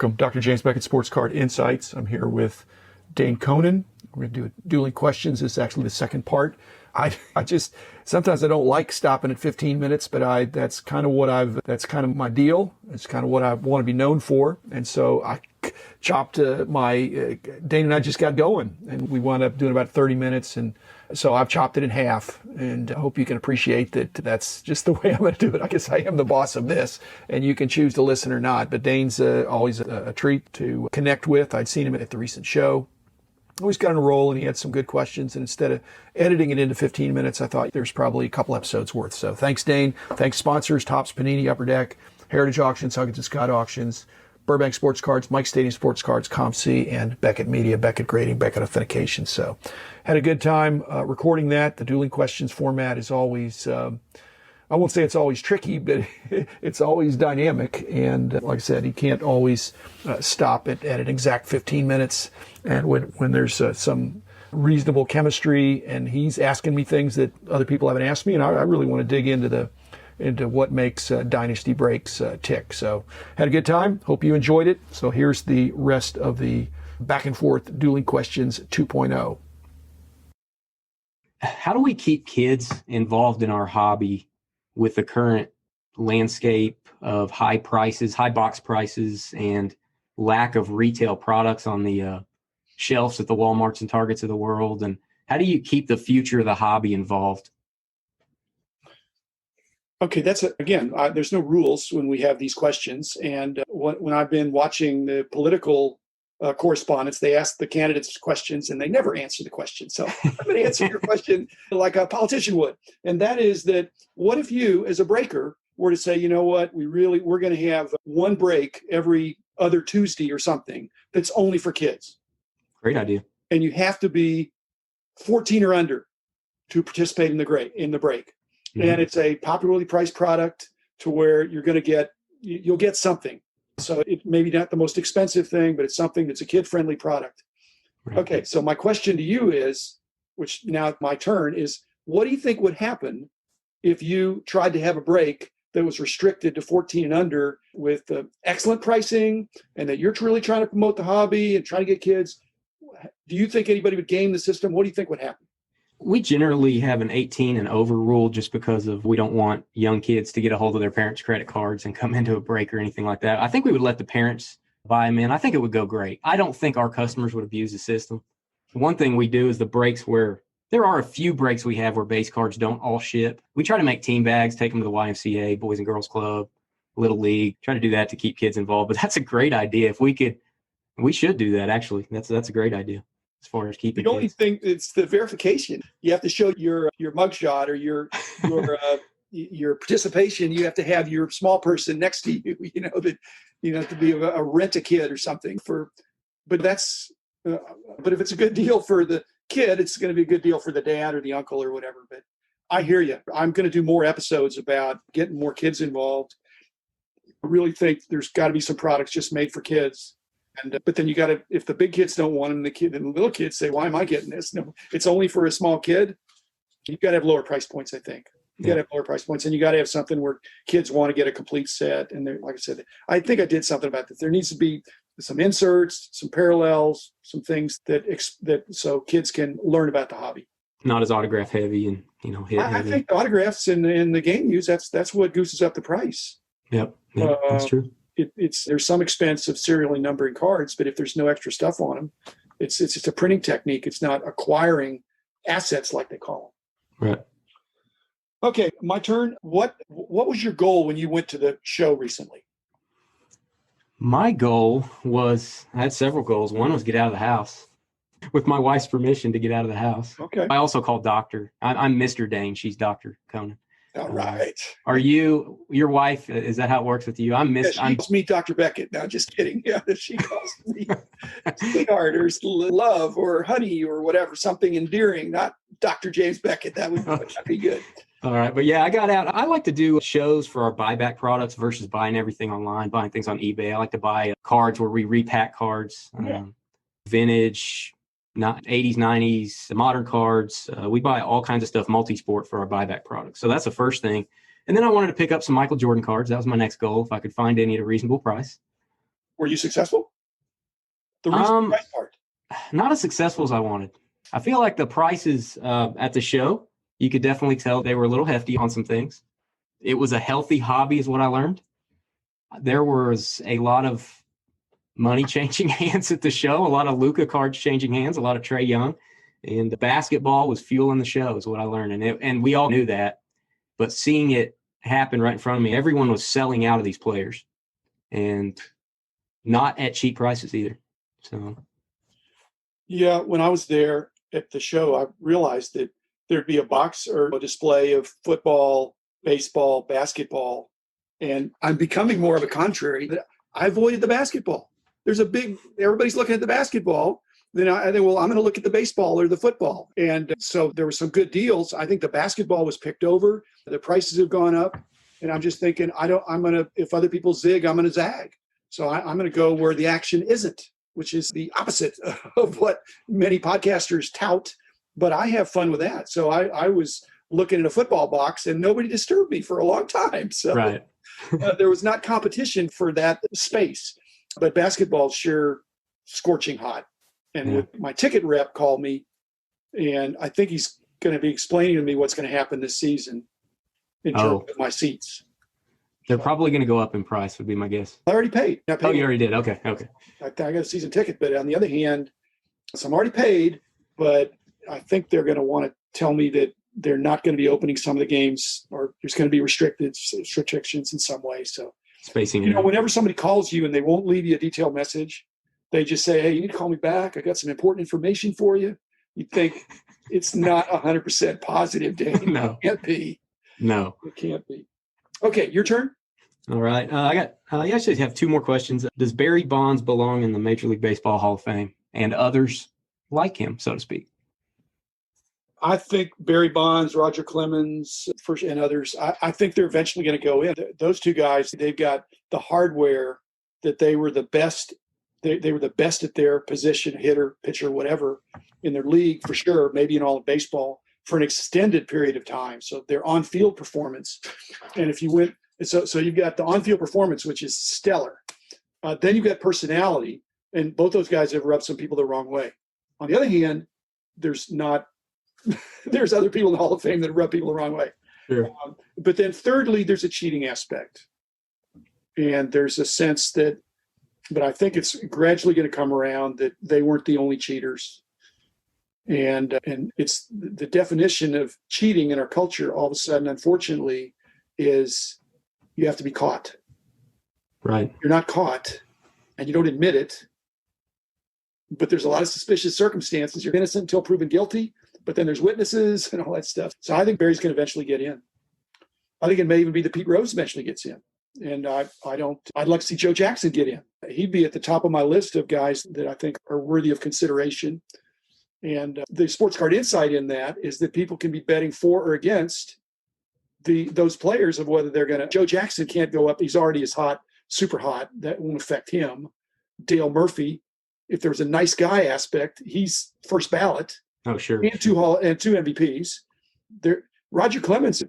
Welcome, Dr. James Beckett, Sports Card Insights. I'm here with Dane Coenen. We're going to do dueling questions. This is actually the second part. I just, sometimes I don't like stopping at 15 minutes, but that's kind of my deal. It's kind of what I want to be known for. And so I chopped Dane and I just got going, and we wound up doing about 30 minutes. And so I've chopped it in half, and I hope you can appreciate that. That's just the way I'm going to do it. I guess I am the boss of this, and you can choose to listen or not. But Dane's always a treat to connect with. I'd seen him at the recent show. Always got on a roll, and he had some good questions. And instead of editing it into 15 minutes, I thought there's probably a couple episodes worth. So thanks, Dane. Thanks, sponsors, Topps, Panini, Upper Deck, Heritage Auctions, Huggins & Scott Auctions, Burbank Sports Cards, Mike Stadium Sports Cards, ComC, and Beckett Media, Beckett Grading, Beckett Authentication. So had a good time recording that. The dueling questions format is always, I won't say it's always tricky, but it's always dynamic. And like I said, you can't always stop at an exact 15 minutes. And when there's some reasonable chemistry and he's asking me things that other people haven't asked me, and I really want to dig into what makes Dynasty breaks tick. So had a good time. Hope you enjoyed it. So here's the rest of the back and forth dueling questions 2.0. How do we keep kids involved in our hobby with the current landscape of high prices, high box prices, and lack of retail products on the shelves at the Walmarts and Targets of the world? And how do you keep the future of the hobby involved? Okay, there's no rules when we have these questions. And when I've been watching the political correspondence, they ask the candidates questions and they never answer the question. So I'm going to answer your question like a politician would. And that is that, what if you, as a breaker, were to say, you know what, we're going to have one break every other Tuesday or something that's only for kids. Great idea. And you have to be 14 or under to participate in the break. Mm-hmm. And it's a popularly priced product to where you'll get something. So it maybe not the most expensive thing, but it's something that's a kid-friendly product. Right. Okay, so my question to you is, which now my turn, is what do you think would happen if you tried to have a break that was restricted to 14 and under with excellent pricing, and that you're really trying to promote the hobby and trying to get kids? Do you think anybody would game the system? What do you think would happen? We generally have an 18 and over rule just because we don't want young kids to get a hold of their parents' credit cards and come into a break or anything like that. I think we would let the parents buy them in. I think it would go great. I don't think our customers would abuse the system. One thing we do is the breaks where there are a few breaks we have where base cards don't all ship. We try to make team bags, take them to the YMCA, Boys and Girls Club, Little League, try to do that to keep kids involved. But that's a great idea. If we should do that, actually. That's a great idea. As far as keeping the only thing, it's the verification. You have to show your mugshot or your participation. You have to have your small person next to you. To be a rent-a-kid or something but if it's a good deal for the kid, it's going to be a good deal for the dad or the uncle or whatever. But I hear you. I'm going to do more episodes about getting more kids involved. I really think there's got to be some products just made for kids. But then you got to, if the big kids don't want them, then the little kids say, why am I getting this? No, it's only for a small kid. You got to have lower price points, I think. You got to have lower price points, and you got to have something where kids want to get a complete set. And like I said, I think I did something about this. There needs to be some inserts, some parallels, some things that so kids can learn about the hobby. Not as autograph heavy and hit I heavy. think autographs in the game use, that's what gooses up the price. Yep, that's true. There's some expense of serially numbering cards, but if there's no extra stuff on them, it's just a printing technique. It's not acquiring assets like they call them. Right. Okay, my turn. What was your goal when you went to the show recently? My goal was, I had several goals. One was get out of the house. With my wife's permission to get out of the house. Okay. I also called Doctor. I'm Mr. Dane. She's Dr. Coenen. All right. Are you, your wife, is that how it works with you? She calls me Dr. Beckett. No, just kidding. Yeah, she calls me sweetheart or love or honey or whatever, something endearing, not Dr. James Beckett. That would be good. All right. But yeah, I got out. I like to do shows for our buyback products versus buying everything online, buying things on eBay. I like to buy cards where we repack cards, vintage, not 80s, 90s, modern cards. We buy all kinds of stuff, multi-sport for our buyback products. So that's the first thing. And then I wanted to pick up some Michael Jordan cards. That was my next goal, if I could find any at a reasonable price. Were you successful? The reason price part. Not as successful as I wanted. I feel like the prices at the show, you could definitely tell they were a little hefty on some things. It was a healthy hobby is what I learned. There was a lot of money changing hands at the show, a lot of Luka cards changing hands, a lot of Trae Young, and the basketball was fueling the show is what I learned. And we all knew that, but seeing it happen right in front of me, everyone was selling out of these players and not at cheap prices either. So, yeah, when I was there at the show, I realized that there'd be a box or a display of football, baseball, basketball, and I'm becoming more of a contrary. I avoided the basketball. Everybody's looking at the basketball. Then I think, well, I'm going to look at the baseball or the football. And so there were some good deals. I think the basketball was picked over. The prices have gone up. And I'm just thinking, if other people zig, I'm going to zag. So I'm going to go where the action isn't, which is the opposite of what many podcasters tout. But I have fun with that. So I was looking at a football box and nobody disturbed me for a long time. So right. There was not competition for that space. But basketball's sure scorching hot. And my ticket rep called me, and I think he's going to be explaining to me what's going to happen this season in terms of my seats. They're probably going to go up in price, would be my guess. I already paid. You already did? Okay. I got a season ticket, but on the other hand, so I'm already paid, but I think they're going to want to tell me that they're not going to be opening some of the games, or there's going to be restrictions in some way. So spacing. Whenever somebody calls you and they won't leave you a detailed message, they just say, hey, you need to call me back. I got some important information for you. You think it's not 100% positive, Dane. No. It can't be. No. It can't be. Okay, your turn. All right. I actually have two more questions. Does Barry Bonds belong in the Major League Baseball Hall of Fame and others like him, so to speak? I think Barry Bonds, Roger Clemens, and others, I think they're eventually going to go in. Those two guys, they've got the hardware that they were the best. They were the best at their position, hitter, pitcher, whatever, in their league for sure, maybe in all of baseball for an extended period of time. So their on-field performance, and if you went, so you've got the on-field performance, which is stellar. Then you've got personality, and both those guys have rubbed some people the wrong way. On the other hand, there's other people in the Hall of Fame that rub people the wrong way. Sure. But then thirdly, there's a cheating aspect, and there's a sense that. But I think it's gradually going to come around that they weren't the only cheaters. And it's the definition of cheating in our culture all of a sudden, unfortunately, is you have to be caught. Right. You're not caught and you don't admit it. But there's a lot of suspicious circumstances. You're innocent until proven guilty, but then there's witnesses and all that stuff. So I think Barry's going to eventually get in. I think it may even be that Pete Rose eventually gets in. And I'd like to see Joe Jackson get in. He'd be at the top of my list of guys that I think are worthy of consideration. And the sports card insight in that is that people can be betting for or against those players of whether they're going to. Joe Jackson can't go up. He's already as hot, super hot. That won't affect him. Dale Murphy, if there was a nice guy aspect, he's first ballot. Oh, sure. And two MVPs. Roger Clemens,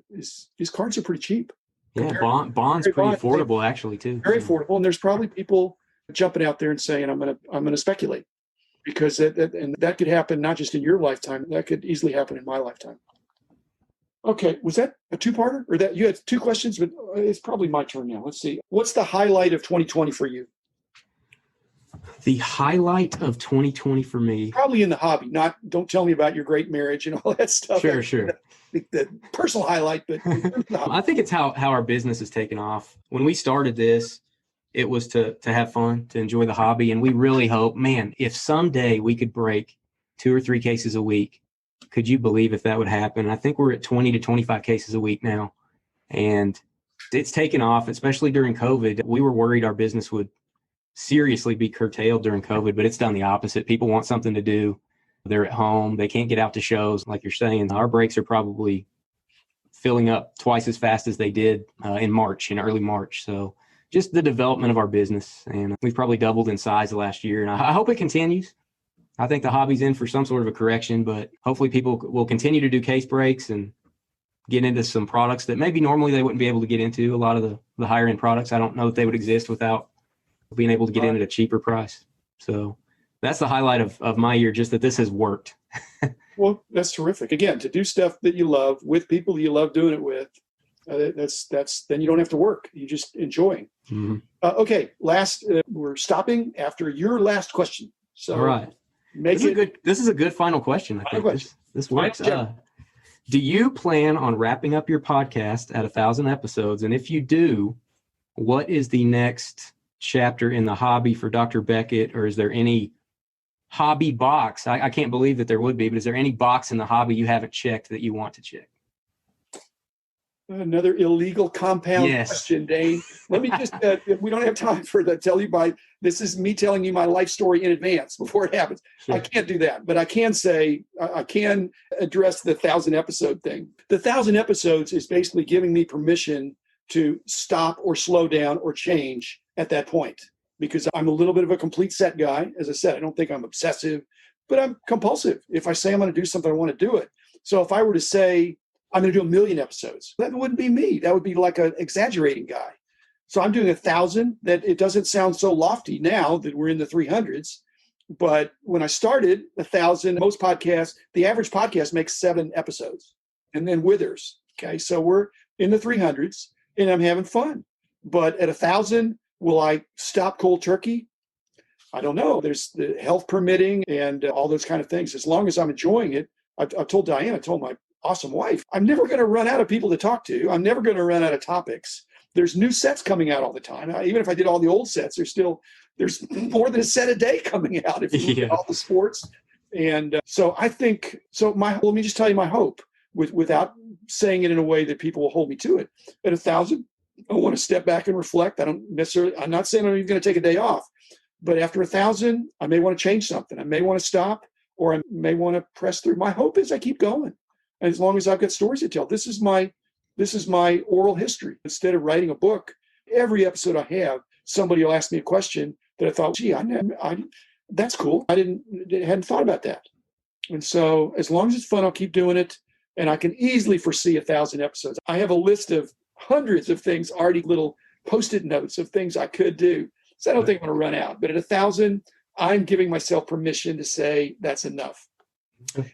his cards are pretty cheap. Yeah, Bond's pretty affordable actually too. Very affordable, and there's probably people jumping out there and saying, "I'm gonna speculate," because that could happen not just in your lifetime. That could easily happen in my lifetime. Okay, was that a two-parter, or that you had two questions? But it's probably my turn now. Let's see. What's the highlight of 2020 for you? The highlight of 2020 for me, probably in the hobby. Don't tell me about your great marriage and all that stuff. Sure. The personal highlight, but I think it's how our business has taken off. When we started this, it was to have fun, to enjoy the hobby. And we really hope, man, if someday we could break 2 or 3 cases a week, could you believe if that would happen? I think we're at 20 to 25 cases a week now. And it's taken off, especially during COVID. We were worried our business would seriously be curtailed during COVID, but it's done the opposite. People want something to do. They're at home. They can't get out to shows. Like you're saying, our breaks are probably filling up twice as fast as they did in early March. So just the development of our business. And we've probably doubled in size the last year. And I hope it continues. I think the hobby's in for some sort of a correction, but hopefully people will continue to do case breaks and get into some products that maybe normally they wouldn't be able to get into. A lot of the higher end products, I don't know if they would exist without being able to get in at a cheaper price. So that's the highlight of my year, just that this has worked. Well, that's terrific. Again, to do stuff that you love with people you love doing it with, that's then you don't have to work. You just enjoying. Mm-hmm. Okay, we're stopping after your last question. So all right. This is a good final question, I think. This works. Do you plan on wrapping up your podcast at 1,000 episodes? And if you do, what is the next chapter in the hobby for Dr. Beckett? Or is there any hobby box? I can't believe that there would be, but is there any box in the hobby you haven't checked that you want to check? Another illegal compound question, Dane. Let me just, we don't have time for that. This is me telling you my life story in advance before it happens. Sure. I can't do that, but I can say, I can address the 1,000 episode thing. The 1,000 episodes is basically giving me permission to stop or slow down or change at that point, because I'm a little bit of a complete set guy. As I said, I don't think I'm obsessive, but I'm compulsive. If I say I'm going to do something, I want to do it. So if I were to say, I'm going to do 1,000,000 episodes, that wouldn't be me. That would be like an exaggerating guy. So I'm doing 1,000. That it doesn't sound so lofty now that we're in the 300s. But when I started 1,000, most podcasts, the average podcast makes 7 episodes and then withers. Okay. So we're in the 300s and I'm having fun. But at 1,000, will I stop cold turkey? I don't know. There's the health permitting and all those kind of things. As long as I'm enjoying it, I've told Diane, I told my awesome wife, I'm never going to run out of people to talk to. I'm never going to run out of topics. There's new sets coming out all the time. Even if I did all the old sets, there's more than a set a day coming out if you look at all the sports. And so I think, let me just tell you my hope without saying it in a way that people will hold me to it. At 1,000, I want to step back and reflect. I'm not saying I'm even going to take a day off, but after 1,000, I may want to change something. I may want to stop, or I may want to press through. My hope is I keep going. And as long as I've got stories to tell, this is my oral history. Instead of writing a book, every episode I have, somebody will ask me a question that I thought, gee, that's cool. I hadn't thought about that. And so as long as it's fun, I'll keep doing it. And I can easily foresee 1,000 episodes. I have a list of hundreds of things, already little Post-it notes of things I could do. So I don't think I'm going to run out. But at 1,000, I'm giving myself permission to say that's enough.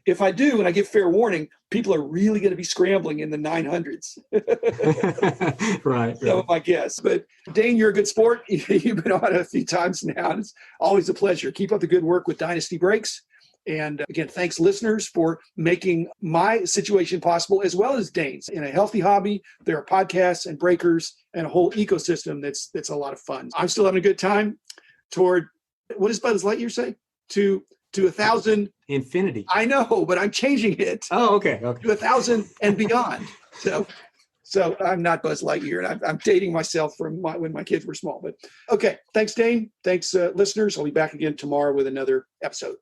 If I do, and I give fair warning, people are really going to be scrambling in the 900s. Right. Some of my guess. But Dane, you're a good sport. You've been on it a few times now, and it's always a pleasure. Keep up the good work with Dynasty Breaks. And again, thanks, listeners, for making my situation possible, as well as Dane's. In a healthy hobby, there are podcasts and breakers and a whole ecosystem that's a lot of fun. I'm still having a good time toward, what does Buzz Lightyear say? To 1,000 infinity. I know, but I'm changing it. Oh, okay. To 1,000 and beyond. So I'm not Buzz Lightyear, and I'm dating myself from when my kids were small. But okay, thanks, Dane. Thanks, listeners. I'll be back again tomorrow with another episode.